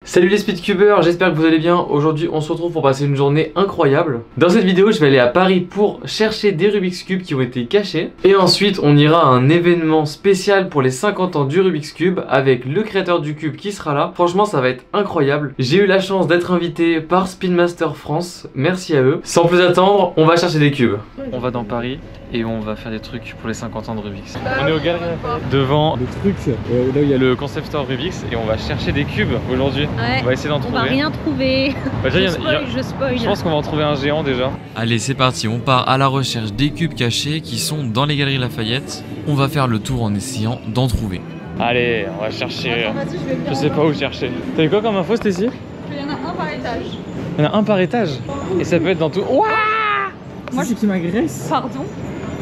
Salut les speedcubers, j'espère que vous allez bien. Aujourd'hui on se retrouve pour passer une journée incroyable. Dans cette vidéo je vais aller à Paris pour chercher des Rubik's Cube qui ont été cachés. Et ensuite on ira à un événement spécial pour les 50 ans du Rubik's Cube avec le créateur du cube qui sera là. Franchement ça va être incroyable. J'ai eu la chance d'être invité par Spin Master France, merci à eux. Sans plus attendre, on va chercher des cubes. On va dans Paris et on va faire des trucs pour les 50 ans de Rubik's. On est au Galeries Lafayette devant le truc là où il y a le concept store Rubik's et on va chercher des cubes aujourd'hui. Ouais, on va essayer d'en trouver. On va rien trouver. Bah, déjà, je spoil. Je pense qu'on va en trouver un géant déjà. Allez, c'est parti, on part à la recherche des cubes cachés qui sont dans les Galeries Lafayette. On va faire le tour en essayant d'en trouver. Allez, on va chercher. Attends, je sais pas où chercher. T'as eu quoi comme info, Stécie? Il y en a un par étage. Il y en a un par étage. Et ça peut être dans tout. Ouah! Moi, c'est qui m'agresse. Pardon?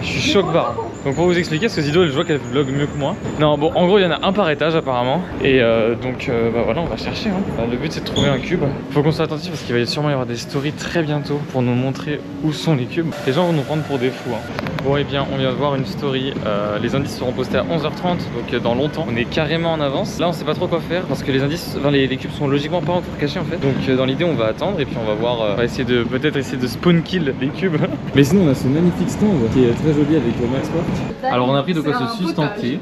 Je suis choc-barre. Donc pour vous expliquer, parce que Zido, je vois qu'elle vlog mieux que moi. Non, bon, en gros, il y en a un par étage apparemment. Et bah voilà, on va chercher. Hein. Bah, le but, c'est de trouver un cube. Faut qu'on soit attentif parce qu'il va sûrement y avoir des stories très bientôt pour nous montrer où sont les cubes. Les gens vont nous prendre pour des fous. Hein. Bon, et bien, on vient de voir une story. Les indices seront postés à 11h30, donc dans longtemps. On est carrément en avance. Là, on sait pas trop quoi faire parce que les indices, enfin, les cubes sont logiquement pas encore cachés en fait. Donc dans l'idée, on va attendre et puis on va voir. On va essayer de peut-être essayer de spawn kill les cubes. Mais sinon, on a ce magnifique stand qui est très joli avec Max Sport. Alors on a pris de quoi se sustenter.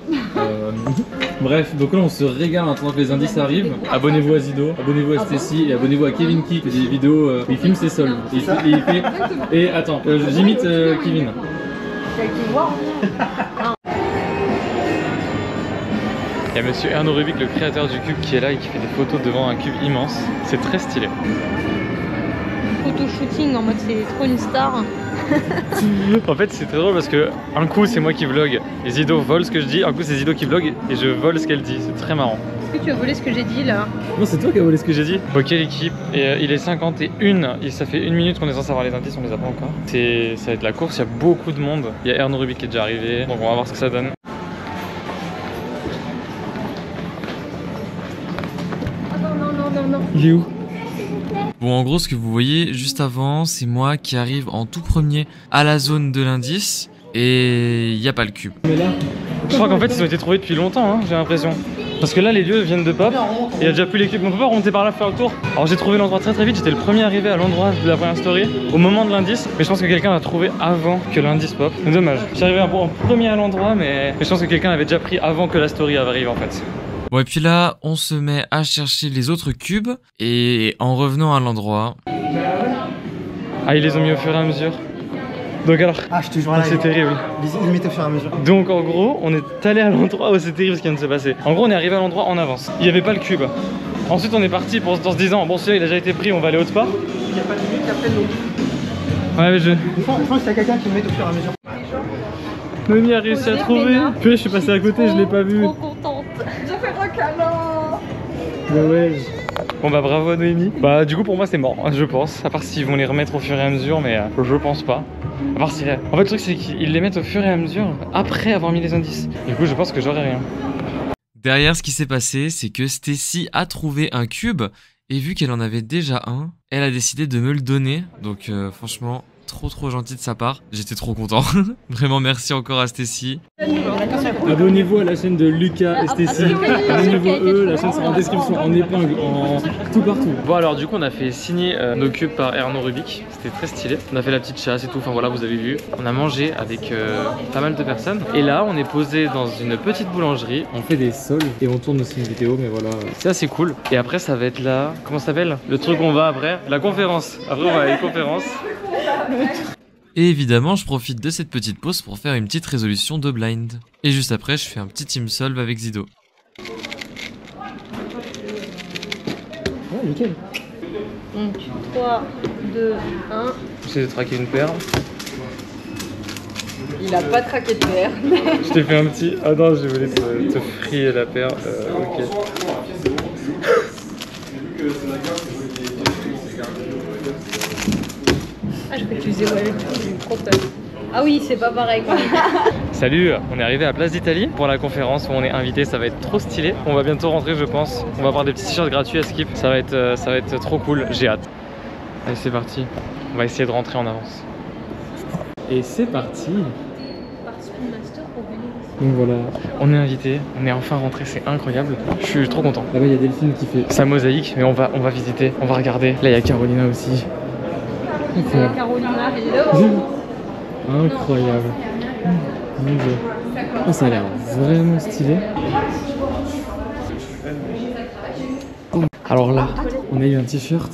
Bref, donc là on se régale en attendant que les indices arrivent. Abonnez-vous à Zido, abonnez-vous à Stacy et abonnez-vous à Kevin Key qui fait des vidéos où il filme ses soldes. Et attends, j'imite Kevin. Il y a monsieur Erno Rubik, le créateur du cube, qui est là et qui fait des photos devant un cube immense. C'est très stylé. Photo shooting en mode c'est trop une star. En fait c'est très drôle parce que un coup c'est moi qui vlog et Zido vole ce que je dis, un coup c'est Zido qui vlog et je vole ce qu'elle dit, c'est très marrant. Est-ce que tu as volé ce que j'ai dit là? Non, c'est toi qui as volé ce que j'ai dit. Ok l'équipe, et il est 51 et ça fait 1 minute qu'on est censé avoir les indices, on les a pas encore. Ça va être la course, il y a beaucoup de monde. Il y a Erno Rubik qui est déjà arrivé, donc on va voir ce que ça donne. Non. Il est où? Bon, en gros, ce que vous voyez juste avant, c'est moi qui arrive en tout premier à la zone de l'indice et il n'y a pas le cube. Mais là, je crois qu'en fait ils ont été trouvés depuis longtemps, hein, j'ai l'impression. Parce que là les lieux viennent de pop et il n'y a déjà plus les cubes. On peut pas remonter par là faire le tour. Alors j'ai trouvé l'endroit très vite, j'étais le premier arrivé à l'endroit de la première story au moment de l'indice. Mais je pense que quelqu'un l'a trouvé avant que l'indice pop. C'est dommage. Je suis arrivé en premier à l'endroit mais je pense que quelqu'un l'avait déjà pris avant que la story arrive en fait. Bon, et puis là, on se met à chercher les autres cubes et en revenant à l'endroit... Ah, ils les ont mis au fur et à mesure. Donc alors, je te jure là, c'est terrible. Ils mettent au fur et à mesure. Donc en gros, on est allé à l'endroit où c'est terrible ce qui vient de se passer. En gros, on est arrivé à l'endroit en avance. Il n'y avait pas le cube. Ensuite, on est parti en se disant, bon celui-là il a déjà été pris, on va aller autre part. Il n'y a pas de limite après l'autre. Ouais, mais Je pense qu'il y a quelqu'un qui le met au fur et à mesure. Noémie a réussi à trouver. Puis je suis passé à côté, je l'ai pas vu. Trop contente. Je fais un câlin. Ouais. Bon bah bravo à Noémie. Bah du coup pour moi c'est mort, je pense. À part s'ils vont les remettre au fur et à mesure, mais je pense pas. À part si... En fait le truc c'est qu'ils les mettent au fur et à mesure après avoir mis les indices. Du coup je pense que j'aurai rien. Derrière, ce qui s'est passé, c'est que Stacy a trouvé un cube et vu qu'elle en avait déjà un, elle a décidé de me le donner. Donc franchement... trop gentil de sa part, j'étais trop content. Vraiment merci encore à Stacy. abonnez-vous à la chaîne de Lucas et Stacy. Abonnez-vous à eux, la chaîne sera en description, en épingle, en tout partout. Bon alors du coup on a fait signer nos cubes par Erno Rubik, c'était très stylé. On a fait la petite chasse et tout, enfin voilà vous avez vu. On a mangé avec pas mal de personnes. Et là on est posé dans une petite boulangerie. On fait des soldes et on tourne aussi une vidéo, mais voilà. C'est assez cool. Et après ça va être là, comment ça s'appelle? Le truc où on va après, la conférence. Après on va à une conférence. Et évidemment, je profite de cette petite pause pour faire une petite résolution de blind. Et juste après, je fais un petit team solve avec Zido. Ouais, nickel. Donc 3, 2, 1. J'essaie de traquer une paire. Il a pas traqué de paire. Je t'ai fait un petit... Ah non, je voulais te frier la paire. Ok. Je vais utiliser j'ai trop peur. Ah oui, c'est pas pareil quoi. Salut, on est arrivé à Place d'Italie pour la conférence où on est invité, ça va être trop stylé. On va bientôt rentrer je pense. On va avoir des petits t-shirts gratuits à Skip. Ça va être trop cool, j'ai hâte. Allez c'est parti, on va essayer de rentrer en avance. Et c'est parti. Par Spin Master pour venir ici. Donc voilà. On est invité, on est enfin rentré, c'est incroyable. Je suis trop content. Là-bas, il y a Delphine qui fait Sa mosaïque, mais on va visiter, on va regarder. Là, il y a Carolina aussi. incroyable. Carolina, hello. Incroyable. Mon Dieu. Oh, ça a l'air vraiment stylé. Alors là, on a eu un t-shirt.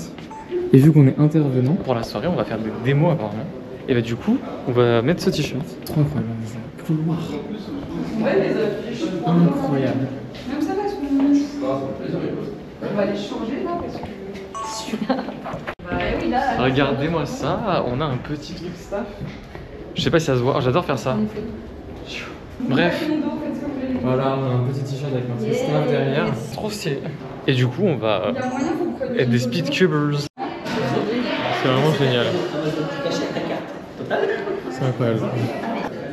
Et vu qu'on est intervenant, Pour la soirée, on va faire des démos apparemment. Et bah du coup, on va mettre ce t-shirt. trop incroyable. Couloir. Incroyable. Regardez-moi ça, on a un petit truc staff. Je sais pas si ça se voit, j'adore faire ça. Bref, Voilà, on a un petit t-shirt avec un staff derrière. trop stylé. Et du coup, on va être des speedcubers. C'est vraiment génial. C'est incroyable.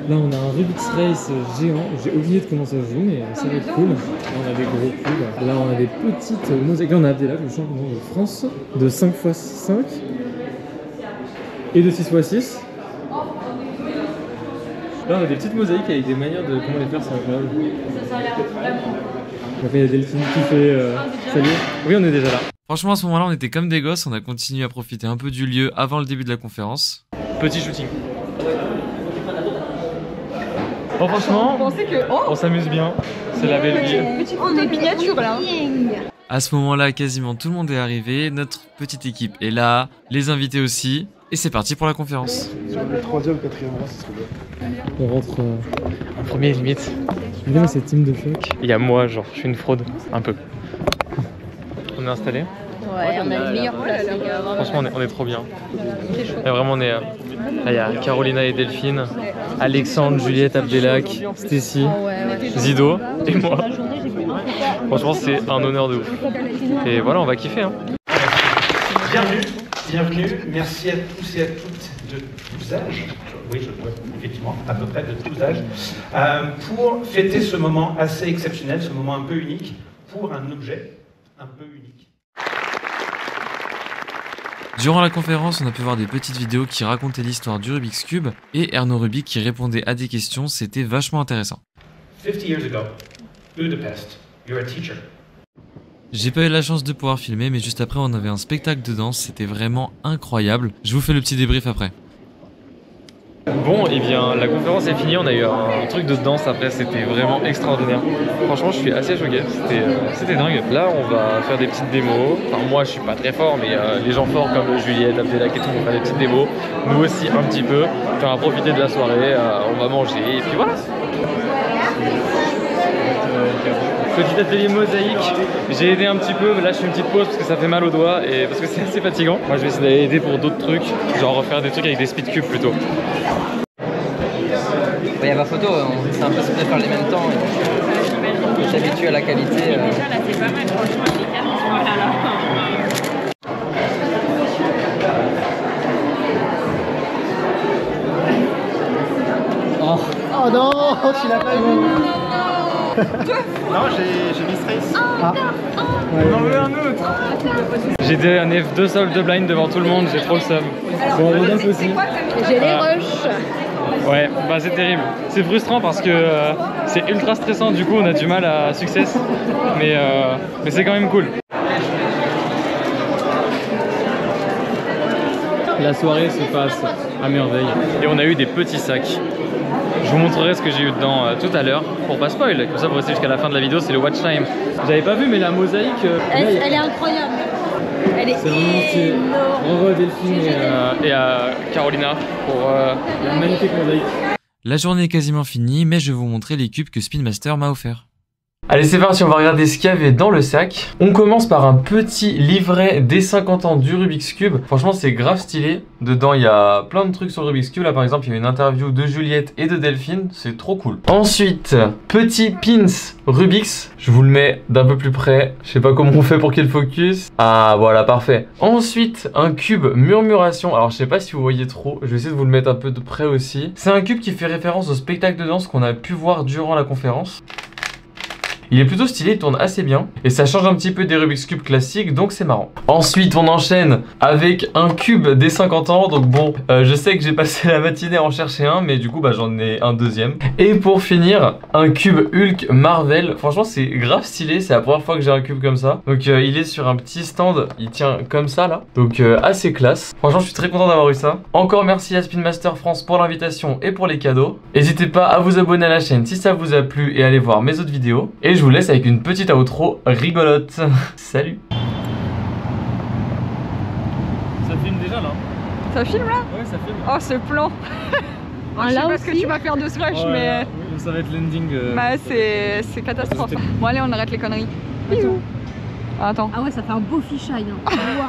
Là, on a un Rubik's Race géant. J'ai oublié de comment ça se joue, mais ça va être cool. Là, on a des gros cubes. Là, on a des petites mosaïques. Là, on a Abdelak, le champion de France, de 5x5 et de 6x6. Là, on a des petites mosaïques avec des manières de comment les faire, c'est incroyable. Après, il y a Delphine qui fait salut. Oui, on est déjà là. Franchement, à ce moment-là, on était comme des gosses, on a continué à profiter un peu du lieu avant le début de la conférence. Petit shooting. Bon, franchement, on s'amuse bien. C'est la belle vie. On est miniature là. À ce moment-là, quasiment tout le monde est arrivé, notre petite équipe est là, les invités aussi, et c'est parti pour la conférence. Le troisième ou quatrième rang, ce serait bien. On rentre. En premier, limite. Bien, c'est team de choc. Il y a moi, genre, je suis une fraude. Un peu. On est installé. Ouais, on a une meilleure place, les gars. Franchement, on est trop bien. Et vraiment, on est. Là, il y a Carolina et Delphine, Alexandre, Juliette, Abdelak, Stécie, Zido et moi. Franchement, c'est un honneur de ouf. Et voilà, on va kiffer. Hein. Bienvenue, merci à tous et à toutes de tous âges, oui, je vois effectivement, à peu près de tous âges, pour fêter ce moment assez exceptionnel, ce moment un peu unique, pour un objet un peu unique. Durant la conférence, on a pu voir des petites vidéos qui racontaient l'histoire du Rubik's Cube, et Erno Rubik qui répondait à des questions, c'était vachement intéressant. 50 years ago, Budapest, you're a teacher. J'ai pas eu la chance de pouvoir filmer, mais juste après on avait un spectacle de danse, c'était vraiment incroyable. Je vous fais le petit débrief après. Bon, et bien la conférence est finie, on a eu un truc de danse après, c'était vraiment extraordinaire. Franchement, je suis assez choqué, c'était dingue. Là, on va faire des petites démos. Enfin, moi, je suis pas très fort, mais les gens forts comme Juliette, Abdelak et tout vont faire des petites démos. Nous aussi, un petit peu. Puis on va profiter de la soirée, on va manger, et puis voilà. Petit atelier mosaïque, j'ai aidé un petit peu, là je fais une petite pause parce que ça fait mal aux doigts et parce que c'est assez fatigant. Moi je vais essayer d'aller aider pour d'autres trucs, genre refaire des trucs avec des speed cubes plutôt. Il y a ma photo, c'est impossible de faire les mêmes temps. On s'habitue à la qualité. Là c'est pas mal, franchement, les cartes, voilà là. Oh non, tu l'as pas eu. Non, j'ai mis Trace. Ah. On en veut un autre. J'ai dit un F2 solde de blind devant tout le monde, j'ai trop le seum. Bon, Rodolphe aussi. J'ai les rushs. Ouais, bah c'est terrible. C'est frustrant parce que c'est ultra stressant, du coup on a du mal à success. Mais c'est quand même cool. La soirée se passe à merveille. Et on a eu des petits sacs. Je vous montrerai ce que j'ai eu dedans tout à l'heure pour pas spoil. Comme ça vous restez jusqu'à la fin de la vidéo, c'est le watch time. Vous avez pas vu mais la mosaïque... Elle est incroyable. Elle est C'est vraiment stylé. énorme. Bravo à Delphine et à Carolina pour... la magnifique mosaïque. La journée est quasiment finie, mais je vais vous montrer les cubes que Spin Master m'a offert. Allez, c'est parti, on va regarder ce qu'il y avait dans le sac. On commence par un petit livret des 50 ans du Rubik's Cube. Franchement, c'est grave stylé. Dedans, il y a plein de trucs sur le Rubik's Cube. Là, par exemple, il y a une interview de Juliette et de Delphine. C'est trop cool. Ensuite, petit pins Rubik's. Je vous le mets d'un peu plus près. Je sais pas comment on fait pour qu'il focus. Ah, voilà, parfait. Ensuite, un cube murmuration. Alors, je sais pas si vous voyez trop. Je vais essayer de vous le mettre un peu de près aussi. C'est un cube qui fait référence au spectacle de danse qu'on a pu voir durant la conférence. Il est plutôt stylé, il tourne assez bien et ça change un petit peu des Rubik's Cube classiques, donc c'est marrant. Ensuite on enchaîne avec un cube des 50 ans, donc bon, je sais que j'ai passé la matinée à en chercher un, mais du coup bah j'en ai un deuxième. Et pour finir, un cube Hulk Marvel, franchement c'est grave stylé, c'est la première fois que j'ai un cube comme ça. Donc il est sur un petit stand, il tient comme ça là, donc assez classe. Franchement je suis très content d'avoir eu ça. Encore merci à Spin Master France pour l'invitation et pour les cadeaux. N'hésitez pas à vous abonner à la chaîne si ça vous a plu et aller voir mes autres vidéos. Et je vous laisse avec une petite outro rigolote. Salut. Ça filme déjà là. Ça filme là? Ouais, ça filme. Oh ce plan. Je sais pas ce que tu vas faire de ce rush, mais... Oui, ça va être l'ending. Bah c'est catastrophe. Bon allez, on arrête les conneries. Attends. Ah ouais, ça fait un beau fisheye. Hein. Wow.